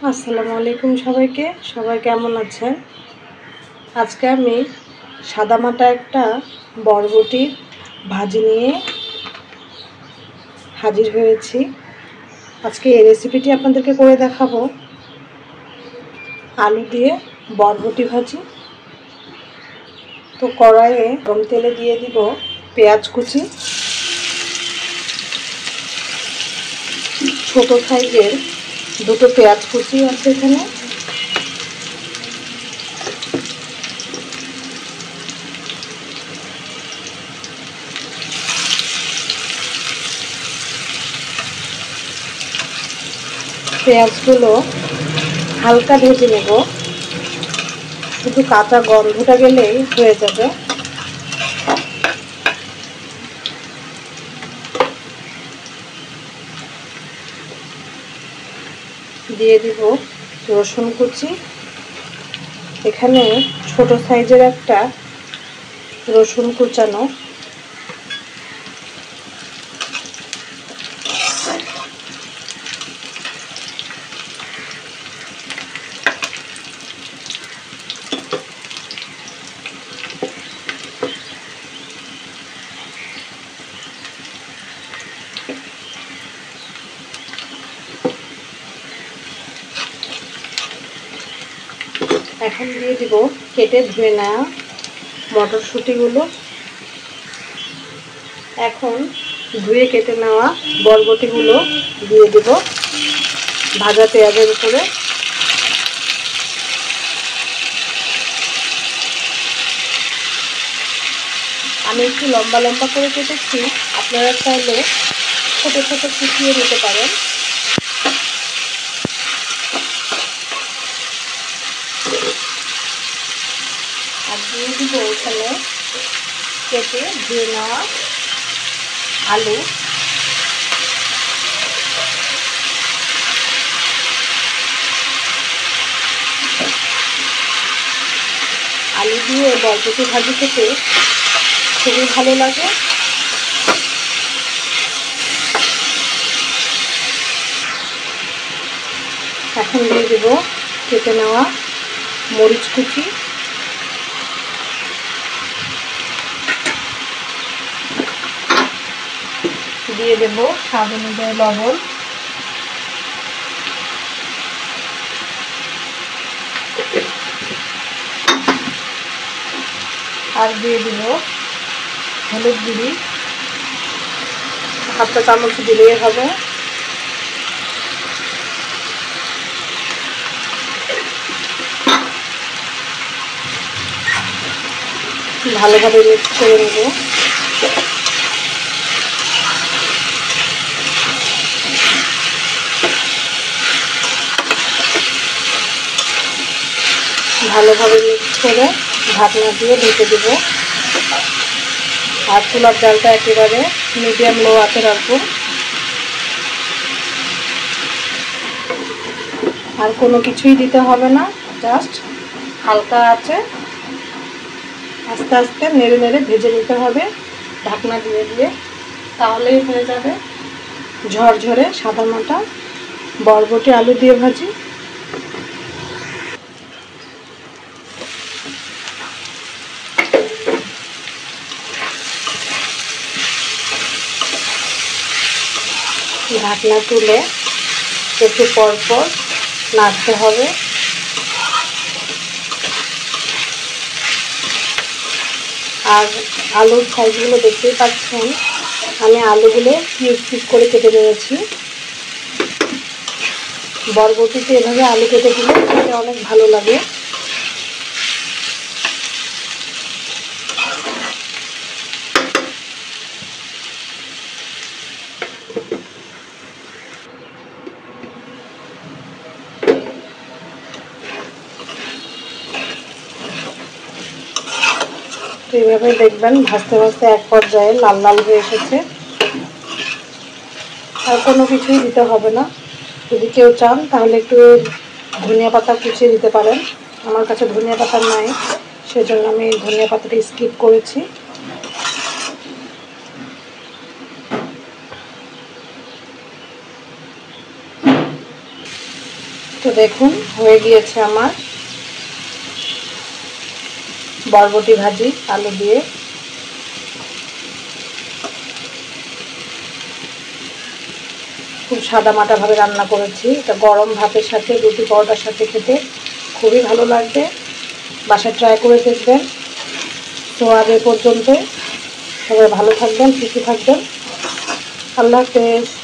আসসালামু আলাইকুম সবাইকে। সবাই কেমন আছেন? আজকে আমি সাদামাটা একটা বরবটির ভাজি নিয়ে হাজির হয়েছি। আজকে এই রেসিপিটি আপনাদেরকে করে দেখাবো। আলু দিয়ে বরবটি ভাজি। তো কড়াইয়ে গরম তেলে দিয়ে দিব পেঁয়াজ কুচি, ছোট সাইজের দুটো পেঁয়াজ কুচি আছে এখানে। পেঁয়াজগুলো হালকা ভেজে নেব, শুধু কাঁচা গন্ধটা গেলেই হয়ে যাবে। দিয়ে দিব রসুন কুচি। এখানে ছোট সাইজের একটা রসুন কুচানো। এখন দিয়ে দিব কেটে ধুয়ে নেওয়া মটরশুঁটিগুলো। এখন ধুয়ে কেটে নেওয়া বরবটিগুলো দিয়ে দেব ভাজা পেঁয়াজের উপরে। আমি একটু লম্বা লম্বা করে কেটেছি, আপনারা চাইলে ছোট ছোট কুচিয়ে নিতে পারেন। আর দিয়ে দিব এখানে কেটে ধুয়ে নেওয়া আলু। আলু দিয়ে বরবটি ভাজি খেতে খুবই ভালো লাগে। এখন দিয়ে দেব কেটে নেওয়া মরিচ কুচি, দিয়ে দেব স্বাদ অনুযায়ী লবণ, আর দিয়ে দেব হলুদ গুঁড়ি, হাফ চা চামচ দিলেই হবে। ভালোভাবে মিক্স করে নেব। ভালোভাবে মিক্স করে ঢাকনা দিয়ে ঢেকে দেব। আর চুলার জালটা একেবারে মিডিয়াম লো আঁচে রাখবো। আর কোনো কিছুই দিতে হবে না, জাস্ট হালকা আঁচে আস্তে আস্তে নেড়ে নেড়ে ভেজে নিতে হবে ঢাকনা দিয়ে দিয়ে। তাহলেই হয়ে যাবে ঝরঝরে সাদামাটা বরবটি আলু দিয়ে ভাজি। ঢাকনা তুলে একটু পর পর নাড়তে হবে। আর আলুর সাইজগুলো দেখতেই পাচ্ছেন, আমি আলুগুলো কিউব কিউব করে কেটে নিয়েছি। বরবটিতে এভাবে আলু কেটে দিলে খেতে অনেক ভালো লাগে। তো এইভাবে দেখবেন ভাজতে ভাজতে এক পর্যায়ে লাল লাল হয়ে এসেছে। আর কোনো কিছুই দিতে হবে না। যদি কেউ চান তাহলে একটু ধনিয়া পাতা কুচিয়ে দিতে পারেন। আমার কাছে ধনিয়া পাতা নাই, সেজন্য আমি ধনিয়া পাতাটা স্কিপ করেছি। তো দেখুন হয়ে গিয়েছে আমার বরবটি ভাজি আলু দিয়ে। খুব সাদামাটাভাবে রান্না করেছি। এটা গরম ভাতের সাথে রুটি পরোটার সাথে খেতে খুবই ভালো লাগবে। বাসায় ট্রাই করে দেখবেন। তো আজ এ পর্যন্ত, সবাই ভালো থাকবেন, সুস্থ থাকবেন। আল্লাহ হাফেজ।